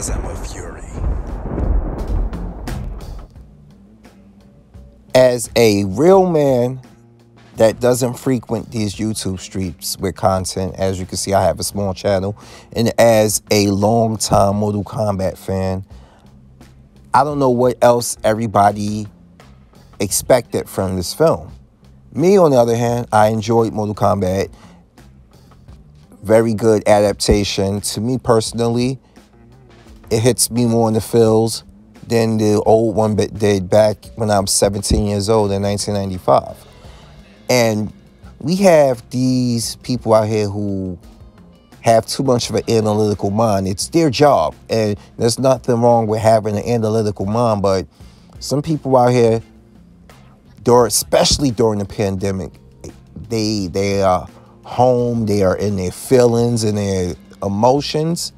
because I'm a fury. As a real man that doesn't frequent these YouTube streets with content, as you can see, I have a small channel, and as a long-time Mortal Kombat fan, I don't know what else everybody expected from this film. Me, on the other hand, I enjoyed Mortal Kombat. Very good adaptation. To me personally, it hits me more in the feels than the old one did back when I was 17 years old in 1995. And we have these people out here who have too much of an analytical mind. It's their job, and there's nothing wrong with having an analytical mind, but some people out here, especially during the pandemic, they are home, they are in their feelings and their emotions,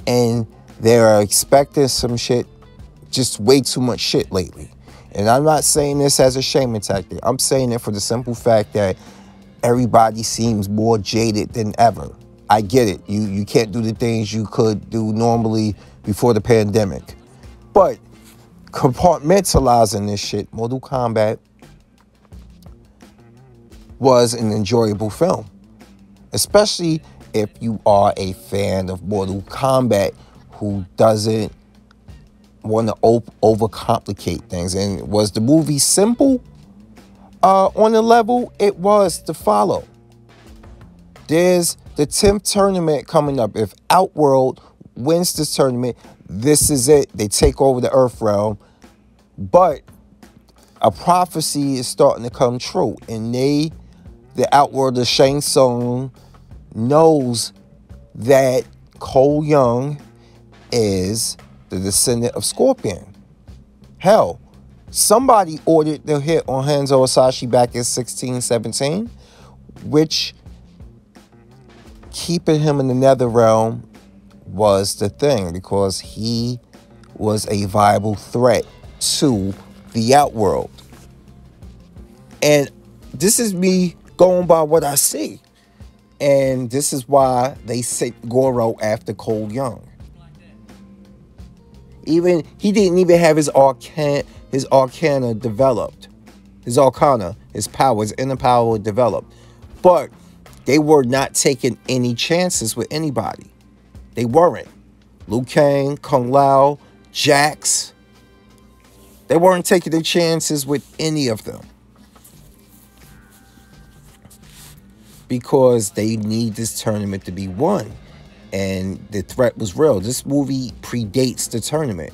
and they're expecting some shit, just way too much shit lately. And I'm not saying this as a shaming tactic. I'm saying it for the simple fact that everybody seems more jaded than ever. I get it. You can't do the things you could do normally before the pandemic. But compartmentalizing this shit, Mortal Kombat was an enjoyable film. Especially if you are a fan of Mortal Kombat who doesn't want to overcomplicate things. And was the movie simple on the level? It was to follow. There's the 10th tournament coming up. If Outworld wins this tournament, this is it. They take over the earthrealm. But a prophecy is starting to come true. And the Outworld of Shang Tsung knows that Cole Young is the descendant of Scorpion. Hell, somebody ordered the hit on Hanzo Hasashi back in 1617, which keeping him in the nether realm was the thing, because he was a viable threat to the Outworld. And this is me going by what I see. And this is why they set Goro after Cole Young. He didn't even have his arcana developed. His power, his inner power developed. But they were not taking any chances with anybody. They weren't. Liu Kang, Kung Lao, Jax. They weren't taking their chances with any of them. Because they need this tournament to be won. And the threat was real. This movie predates the tournament.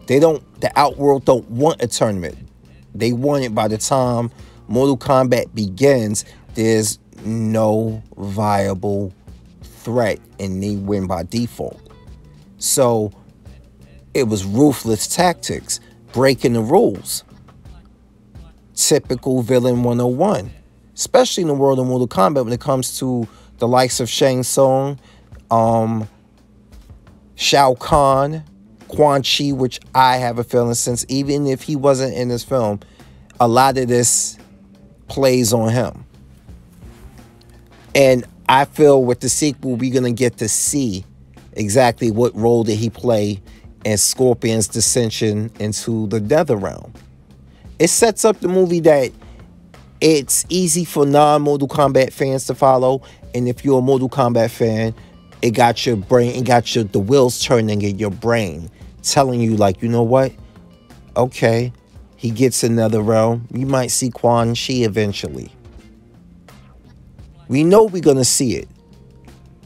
The Outworld don't want a tournament. They want it by the time Mortal Kombat begins. There's no viable threat, and they win by default. So it was ruthless tactics, breaking the rules. Typical villain 101. Especially in the world of Mortal Kombat when it comes to the likes of Shang Tsung, Shao Kahn, Quan Chi, which I have a feeling, since even if he wasn't in this film, a lot of this plays on him. And I feel with the sequel, we're going to get to see exactly what role did he play in Scorpion's dissension into the nether realm. It sets up the movie that it's easy for non-Mortal Kombat fans to follow. And if you're a Mortal Kombat fan, it got your brain, the wheels turning in your brain, telling you, like, you know what? Okay, he gets another realm. You might see Quan Chi eventually. We know we're going to see it.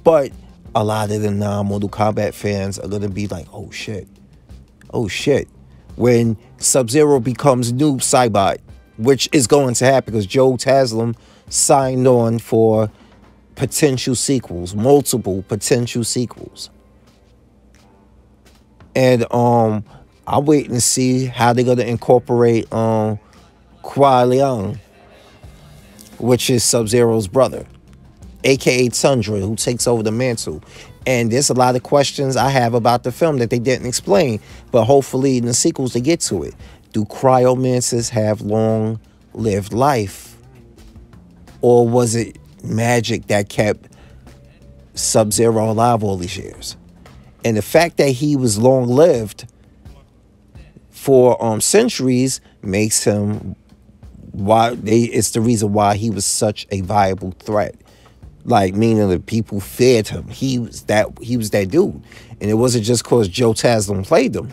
But a lot of the non-Mortal Kombat fans are going to be like, oh shit. Oh shit. When Sub-Zero becomes Noob Saibot, which is going to happen because Joe Taslim signed on for potential sequels, multiple potential sequels. And I'm waiting to see how they're going to incorporate Kuai Liang, which is Sub-Zero's brother, aka Tundra, who takes over the mantle. And there's a lot of questions I have about the film that they didn't explain, but hopefully in the sequels they get to it. Do cryomancers have long-lived life? Or was it magic that kept Sub-Zero alive all these years? And the fact that he was long-lived for centuries makes him it's the reason why he was such a viable threat. Like, meaning that people feared him. He was that dude. And it wasn't just because Joe Taslim played him.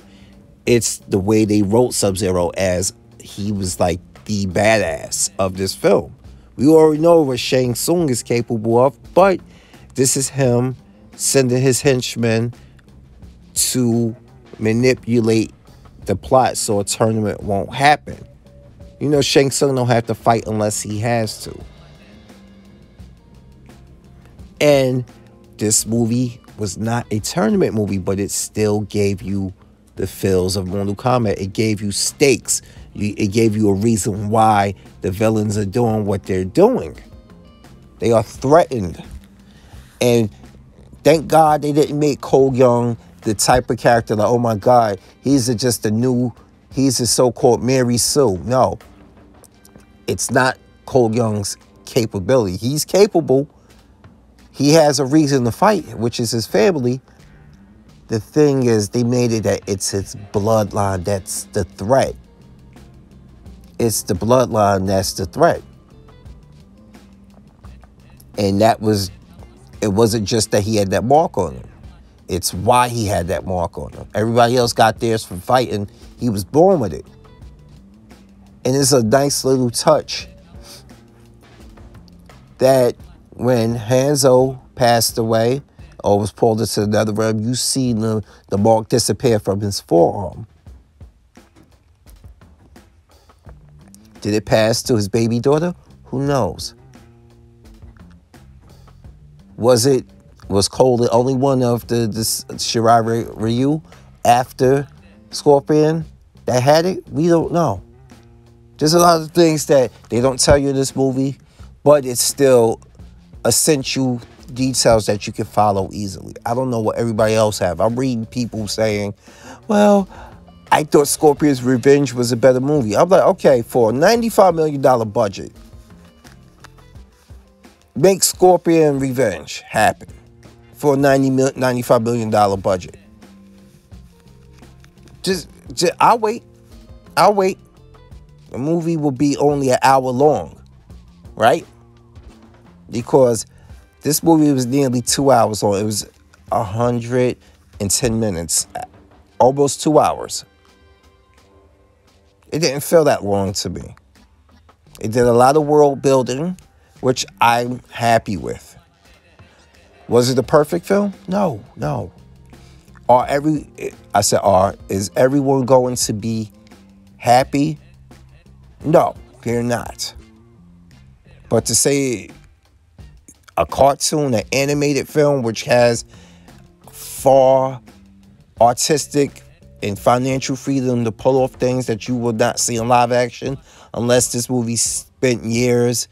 It's the way they wrote Sub-Zero, as he was like the badass of this film. We already know what Shang Tsung is capable of, but this is him sending his henchmen to manipulate the plot so a tournament won't happen. You know, Shang Tsung don't have to fight unless he has to. And this movie was not a tournament movie, but it still gave you the feels of Mortal Kombat. It gave you stakes. It gave you a reason why the villains are doing what they're doing. They are threatened. And thank God they didn't make Cole Young the type of character like, oh my God, he's a so-called Mary Sue. No. It's not Cole Young's capability. He's capable. He has a reason to fight, which is his family. The thing is, they made it that it's his bloodline that's the threat. It's the bloodline that's the threat. And it wasn't just that he had that mark on him. It's why he had that mark on him. Everybody else got theirs from fighting. He was born with it. And it's a nice little touch that when Hanzo passed away or was pulled into another realm, you see the mark disappear from his forearm. Did it pass to his baby daughter? Who knows? Was Cole the only one of the Shirai Ryu after Scorpion that had it? We don't know. There's a lot of things that they don't tell you in this movie, but it's still essential details that you can follow easily. I don't know what everybody else have. I'm reading people saying, well, I thought Scorpion's Revenge was a better movie. I'm like, okay, for a $95 million budget, make Scorpion Revenge happen for a $95 million budget. Just I'll wait. The movie will be only an hour long, right? Because this movie was nearly 2 hours long. It was 110 minutes, almost 2 hours. It didn't feel that long to me. It did a lot of world building, which I'm happy with. Was it a perfect film? No. Is everyone going to be happy? No, they're not. But to say a cartoon, an animated film, which has far artistic and financial freedom to pull off things that you will not see in live action unless this movie spent years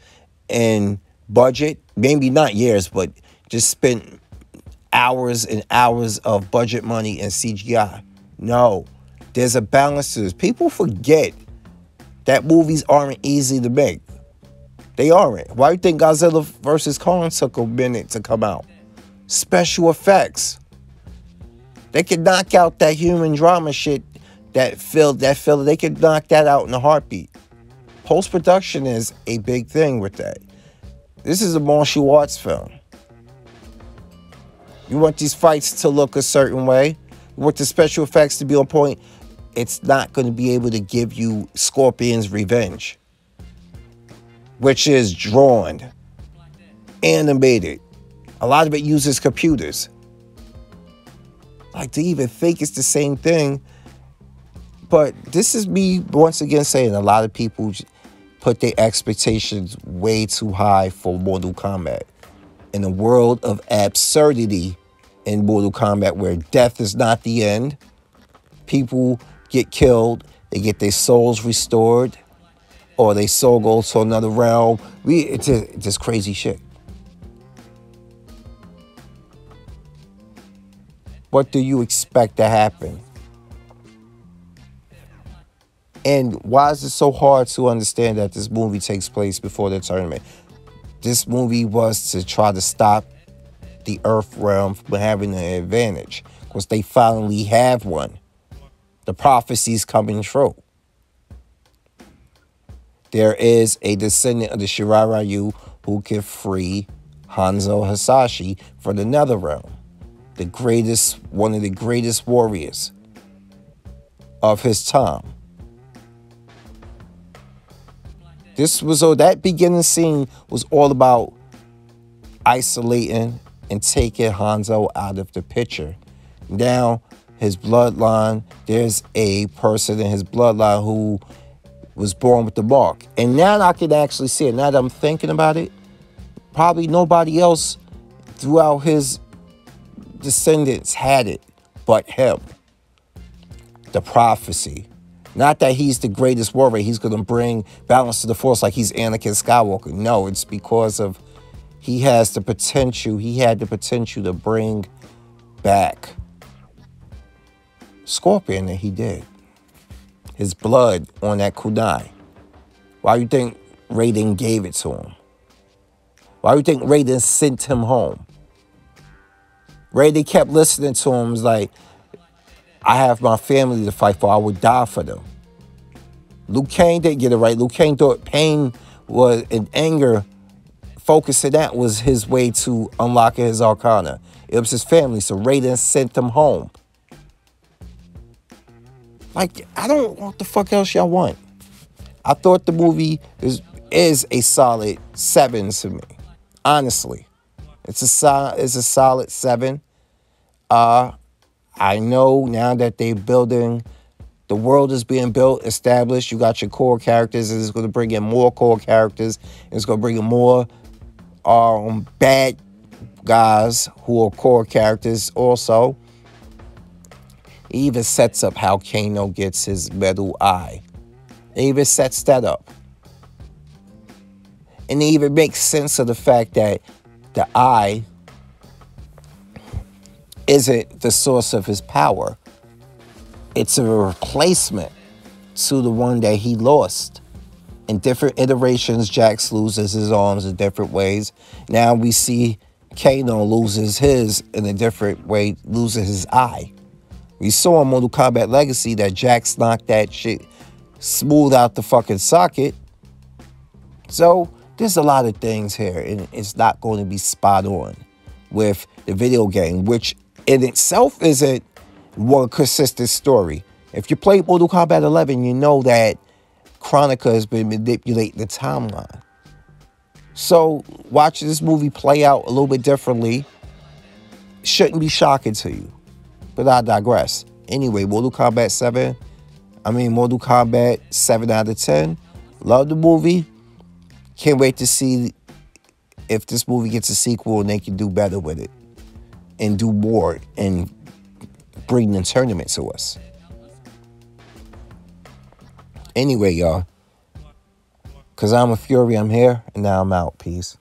in budget. Maybe not years, but just spent hours and hours of budget money and CGI. No, there's a balance to this. People forget that movies aren't easy to make. They aren't. Why do you think Godzilla vs. Kong took a minute to come out? Special effects. They could knock out that human drama shit, that filler. They could knock that out in a heartbeat. Post-production is a big thing with that. This is a martial arts film. You want these fights to look a certain way. You want the special effects to be on point. It's not going to be able to give you Scorpion's Revenge, which is drawn, animated. A lot of it uses computers. Like, to even think it's the same thing. But this is me once again saying a lot of people put their expectations way too high for Mortal Kombat. In a world of absurdity in Mortal Kombat, where death is not the end, people get killed, they get their souls restored, or their soul goes to another realm. It's just crazy shit. What do you expect to happen? And why is it so hard to understand that this movie takes place before the tournament? This movie was to try to stop the Earth realm from having an advantage, because they finally have one. The prophecy's coming true. There is a descendant of the Shirarayu who can free Hanzo Hasashi from the Nether realm. One of the greatest warriors of his time. That beginning scene was all about isolating and taking Hanzo out of the picture. Now, his bloodline, there's a person in his bloodline who was born with the mark. And now I can actually see it. Now that I'm thinking about it, probably nobody else throughout his descendants had it but him. The prophecy. Not that he's the greatest warrior, he's going to bring balance to the force like he's Anakin Skywalker. No, it's because of he had the potential to bring back Scorpion, and he did. His blood on that kunai. Why do you think Raiden gave it to him? Why do you think Raiden sent him home? Raiden kept listening to him. Was like, I have my family to fight for. I would die for them. Liu Kang didn't get it right. Liu Kang thought pain was, and anger, focusing that was his way to unlocking his arcana. It was his family, so Raiden sent them home. Like, I don't know what the fuck else y'all want. I thought the movie is a solid 7 to me. Honestly. It's a solid 7. I know now that they're building, the world is being built, established. You got your core characters, and it's going to bring in more core characters. It's going to bring in more bad guys who are core characters also. It even sets up how Kano gets his metal eye. It even sets that up. And it even makes sense of the fact that the eye isn't the source of his power. It's a replacement to the one that he lost. In different iterations, Jax loses his arms in different ways. Now we see Kano loses his in a different way, loses his eye. We saw in Mortal Kombat Legacy that Jax knocked that shit smooth out the fucking socket. So there's a lot of things here, and it's not going to be spot on with the video game, which in itself isn't one consistent story. If you play Mortal Kombat 11, you know that Chronica has been manipulating the timeline. So watching this movie play out a little bit differently shouldn't be shocking to you. But I digress. Anyway, Mortal Kombat 7 out of 10. Love the movie. Can't wait to see if this movie gets a sequel and they can do better with it. And do more and bring the tournament to us. Anyway, y'all. Because I'm a Fury, I'm here. And now I'm out. Peace.